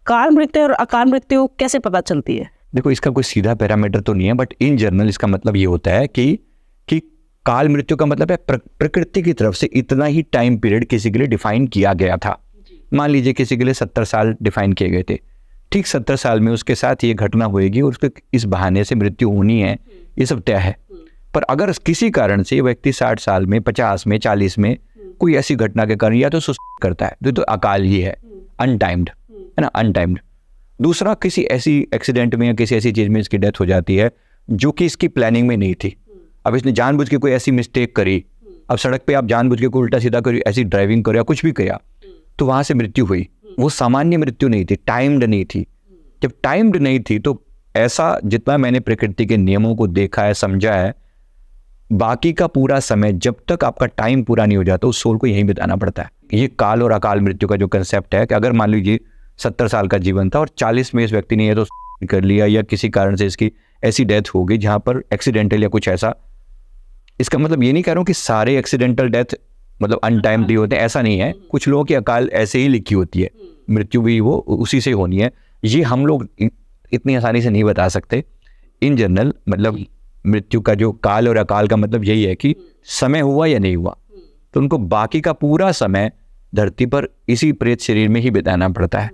काल मृत्यु और अकाल मृत्यु कैसे पता चलती है? देखो, इसका कोई सीधा पैरामीटर तो नहीं है, बट इन जनरल इसका मतलब ये होता है कि काल मृत्यु का मतलब है प्रकृति की तरफ से इतना ही टाइम पीरियड किसी के लिए डिफाइन किया गया था। मान लीजिए किसी के लिए 70 साल डिफाइन किए गए थे, ठीक 70 साल में उसके साथ ये घटना होएगी और उसके इस बहाने से मृत्यु होनी है, ये सब तय है। पर अगर किसी कारण से व्यक्ति 60 साल में, 50 में, 40 में कोई ऐसी घटना के कारण या तो सुसाइड करता है तो अकाल ही है, अनटाइम्ड है ना, अनटाइम्ड। दूसरा, किसी ऐसी एक्सीडेंट में या किसी ऐसी चीज में इसकी डेथ हो जाती है जो कि इसकी प्लानिंग में नहीं थी। अब इसने जानबूझ के कोई ऐसी मिस्टेक करी, अब सड़क पे आप जानबूझ के कोई उल्टा सीधा करी, ऐसी ड्राइविंग करो या कुछ भी किया, तो वहां से मृत्यु हुई। वो सामान्य मृत्यु नहीं थी, टाइम्ड नहीं थी। जब टाइम्ड नहीं थी तो ऐसा, जितना मैंने प्रकृति के नियमों को देखा है, समझा है, बाकी का पूरा समय जब तक आपका टाइम पूरा नहीं हो जाता उस सोल को यहीं बिताना पड़ता है। ये काल और अकाल मृत्यु का जो कंसेप्ट है कि अगर मान लीजिए 70 साल का जीवन था और 40 में इस व्यक्ति ने ये तो कर लिया या किसी कारण से इसकी ऐसी डेथ हो गई जहां पर एक्सीडेंटल या कुछ ऐसा, इसका मतलब ये नहीं कह रहा हूं कि सारे एक्सीडेंटल डेथ मतलब अनटाइमली होते हैं, ऐसा नहीं है। कुछ लोगों की अकाल ऐसे ही लिखी होती है, मृत्यु भी वो उसी से होनी है। ये हम लोग इतनी आसानी से नहीं बता सकते। इन जनरल मतलब मृत्यु का जो काल और अकाल का मतलब यही है कि समय हुआ या नहीं हुआ, तो उनको बाकी का पूरा समय धरती पर इसी प्रेत शरीर में ही बिताना पड़ता है।